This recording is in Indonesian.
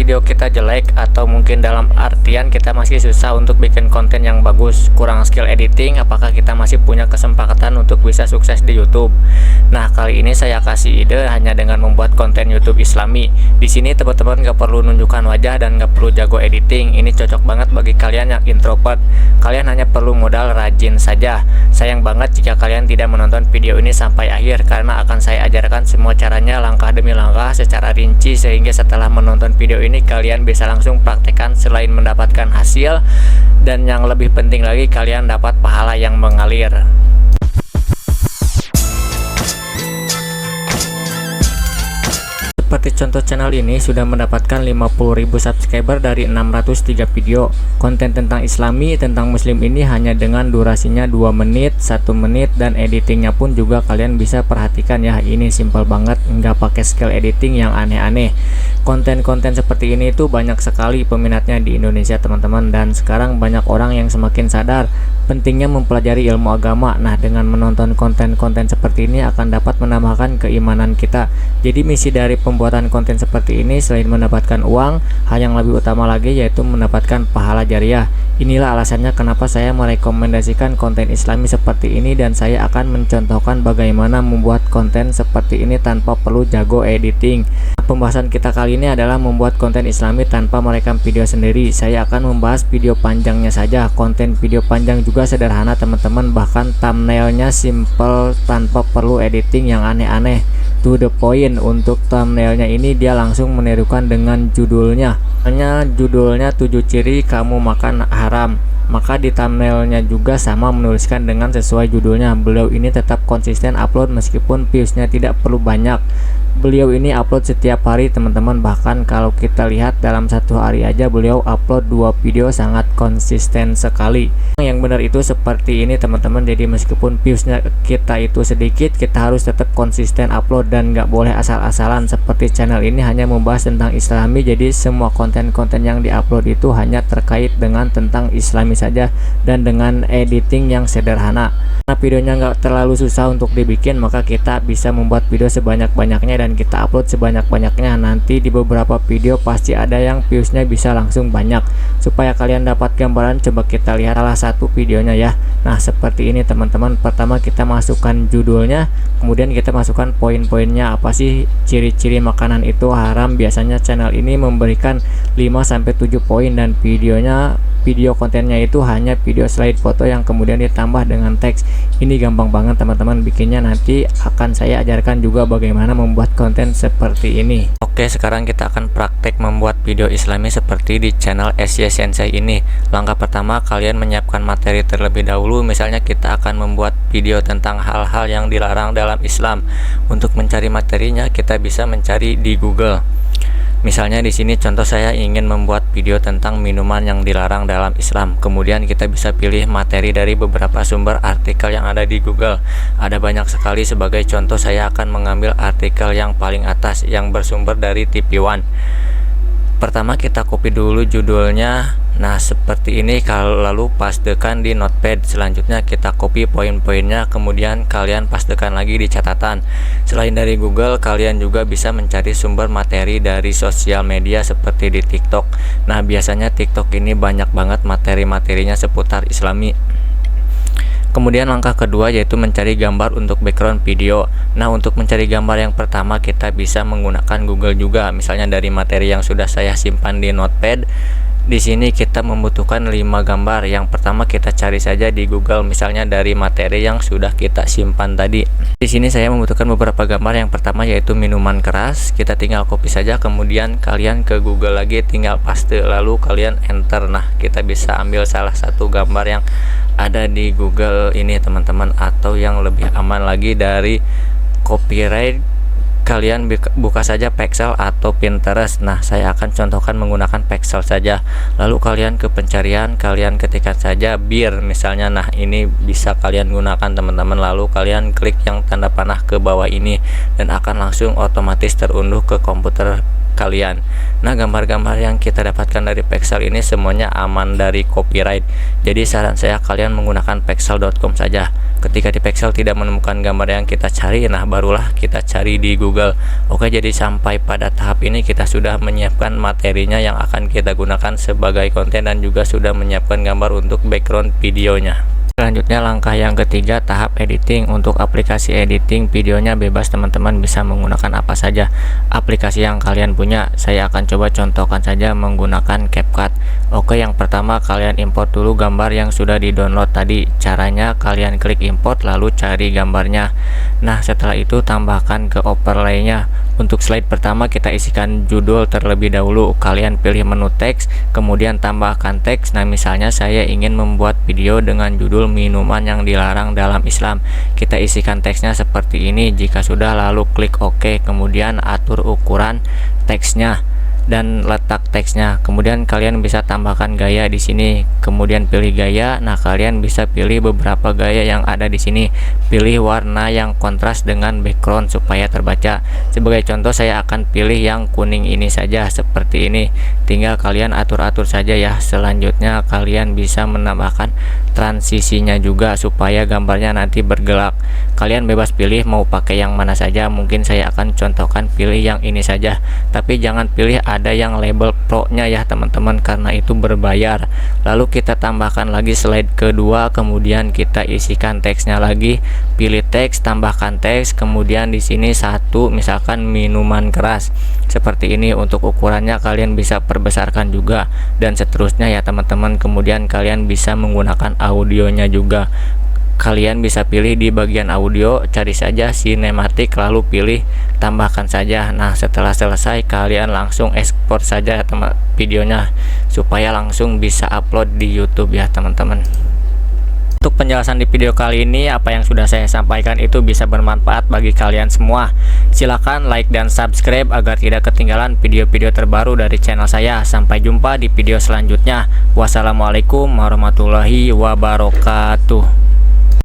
video kita jelek atau mungkin dalam artian kita masih susah untuk bikin konten yang bagus, kurang skill editing, apakah kita masih punya kesempatan untuk bisa sukses di YouTube? Nah, kali ini saya kasih ide hanya dengan membuat konten YouTube Islami. Di sini teman-teman gak perlu nunjukkan wajah dan gak perlu jago editing. Ini cocok banget bagi kalian yang introvert. Kalian hanya perlu modal rajin saja. Sayang banget jika kalian tidak menonton video ini sampai akhir, karena akan saya ajarkan semua caranya langkah demi langkah secara rinci, sehingga setelah menonton video ini kalian bisa langsung praktekkan selain mendapatkan hasil, dan yang lebih penting lagi kalian dapat pahala yang mengalir. Seperti contoh, channel ini sudah mendapatkan 50.000 subscriber dari 603 video. Konten tentang Islami, tentang Muslim ini hanya dengan durasinya 2 menit, 1 menit, dan editingnya pun juga kalian bisa perhatikan ya. Ini simple banget, nggak pakai skill editing yang aneh-aneh. Konten-konten seperti ini itu banyak sekali peminatnya di Indonesia teman-teman, dan sekarang banyak orang yang semakin sadar pentingnya mempelajari ilmu agama. Nah, dengan menonton konten-konten seperti ini akan dapat menambahkan keimanan kita. Jadi misi dari pembuatan konten seperti ini selain mendapatkan uang, hal yang lebih utama lagi yaitu mendapatkan pahala jariah. Inilah alasannya kenapa saya merekomendasikan konten Islami seperti ini, dan saya akan mencontohkan bagaimana membuat konten seperti ini tanpa perlu jago editing. Pembahasan kita kali ini adalah membuat konten Islami tanpa merekam video sendiri. Saya akan membahas video panjangnya saja. Konten video panjang juga sederhana teman-teman, bahkan thumbnailnya simple tanpa perlu editing yang aneh-aneh. To the point. Untuk thumbnailnya ini dia langsung menirukan dengan judulnya. Hanya judulnya 7 ciri kamu makan haram. Maka di thumbnailnya juga sama menuliskan dengan sesuai judulnya. Beliau ini tetap konsisten upload meskipun viewsnya tidak perlu banyak. Beliau ini upload setiap hari teman-teman, bahkan kalau kita lihat dalam satu hari aja beliau upload 2 video, sangat konsisten sekali. Yang benar itu seperti ini teman-teman, jadi meskipun viewsnya kita itu sedikit, kita harus tetap konsisten upload dan nggak boleh asal-asalan. Seperti channel ini hanya membahas tentang Islami, jadi semua konten-konten yang diupload itu hanya terkait dengan tentang Islami saja dan dengan editing yang sederhana. Karena videonya nggak terlalu susah untuk dibikin, maka kita bisa membuat video sebanyak-banyaknya dan kita upload sebanyak-banyaknya. Nanti di beberapa video pasti ada yang viewsnya bisa langsung banyak. Supaya kalian dapat gambaran, coba kita lihat salah satu videonya ya. Nah, seperti ini teman-teman. Pertama kita masukkan judulnya, kemudian kita masukkan poin-poinnya. Apa sih ciri-ciri makanan itu haram? Biasanya channel ini memberikan 5-7 poin, dan video kontennya itu hanya video slide foto yang kemudian ditambah dengan teks. Ini gampang banget teman-teman bikinnya, nanti akan saya ajarkan juga bagaimana membuat konten seperti ini. Oke, sekarang kita akan praktek membuat video Islami seperti di channel SY Sensei ini. Langkah pertama, kalian menyiapkan materi terlebih dahulu. Misalnya kita akan membuat video tentang hal-hal yang dilarang dalam Islam. Untuk mencari materinya kita bisa mencari di Google. Misalnya di sini contoh saya ingin membuat video tentang minuman yang dilarang dalam Islam. Kemudian kita bisa pilih materi dari beberapa sumber artikel yang ada di Google. Ada banyak sekali, sebagai contoh saya akan mengambil artikel yang paling atas yang bersumber dari TV One. Pertama kita copy dulu judulnya. Nah, seperti ini, lalu pastekan di notepad. Selanjutnya kita copy poin-poinnya, kemudian kalian pastekan lagi di catatan. Selain dari Google, kalian juga bisa mencari sumber materi dari sosial media seperti di TikTok. Nah, biasanya TikTok ini banyak banget materi-materinya seputar Islami. Kemudian langkah kedua yaitu mencari gambar untuk background video. Nah, untuk mencari gambar yang pertama kita bisa menggunakan Google juga. Misalnya dari materi yang sudah saya simpan di notepad. Di sini kita membutuhkan 5 gambar. Yang pertama kita cari saja di Google, misalnya dari materi yang sudah kita simpan tadi. Di sini saya membutuhkan beberapa gambar. Yang pertama yaitu minuman keras. Kita tinggal copy saja, kemudian kalian ke Google lagi, tinggal paste, lalu kalian enter. Nah, kita bisa ambil salah satu gambar yang ada di Google ini teman-teman, atau yang lebih aman lagi dari copyright, kalian buka saja Pexels atau Pinterest. Nah, saya akan contohkan menggunakan Pexels saja. Lalu kalian ke pencarian, kalian ketikkan saja bir misalnya. Nah, ini bisa kalian gunakan teman-teman. Lalu kalian klik yang tanda panah ke bawah ini, dan akan langsung otomatis terunduh ke komputer kalian. Nah, gambar-gambar yang kita dapatkan dari Pexel ini semuanya aman dari copyright. Jadi saran saya kalian menggunakan pexel.com saja. Ketika di Pexel tidak menemukan gambar yang kita cari, nah barulah kita cari di Google. Oke, jadi sampai pada tahap ini kita sudah menyiapkan materinya yang akan kita gunakan sebagai konten dan juga sudah menyiapkan gambar untuk background videonya. Selanjutnya langkah yang ketiga, tahap editing. Untuk aplikasi editing videonya bebas, teman-teman bisa menggunakan apa saja aplikasi yang kalian punya. Saya akan coba contohkan saja menggunakan CapCut. Oke, yang pertama kalian import dulu gambar yang sudah di-download tadi. Caranya kalian klik import lalu cari gambarnya. Nah, setelah itu tambahkan ke overlay-nya. Untuk slide pertama kita isikan judul terlebih dahulu. Kalian pilih menu teks, kemudian tambahkan teks. Nah, misalnya saya ingin membuat video dengan judul minuman yang dilarang dalam Islam. Kita isikan teksnya seperti ini. Jika sudah, lalu klik OK, kemudian atur ukuran teksnya dan letak teksnya. Kemudian kalian bisa tambahkan gaya di sini. Kemudian pilih gaya. Nah, kalian bisa pilih beberapa gaya yang ada di sini. Pilih warna yang kontras dengan background supaya terbaca. Sebagai contoh saya akan pilih yang kuning ini saja seperti ini. Tinggal kalian atur-atur saja ya. Selanjutnya kalian bisa menambahkan transisinya juga supaya gambarnya nanti bergelap. Kalian bebas pilih mau pakai yang mana saja. Mungkin saya akan contohkan pilih yang ini saja. Tapi jangan pilih ada yang label pro nya ya teman-teman, karena itu berbayar. Lalu kita tambahkan lagi slide kedua, kemudian kita isikan teksnya lagi. Pilih teks, tambahkan teks, kemudian di sini satu misalkan minuman keras seperti ini. Untuk ukurannya kalian bisa perbesarkan juga dan seterusnya ya teman-teman. Kemudian kalian bisa menggunakan audionya juga. Kalian bisa pilih di bagian audio, cari saja sinematik lalu pilih tambahkan saja. Nah, setelah selesai kalian langsung ekspor saja teman videonya supaya langsung bisa upload di YouTube ya teman-teman. Untuk penjelasan di video kali ini, apa yang sudah saya sampaikan itu bisa bermanfaat bagi kalian semua. Silakan like dan subscribe agar tidak ketinggalan video-video terbaru dari channel saya. Sampai jumpa di video selanjutnya. Wassalamualaikum warahmatullahi wabarakatuh.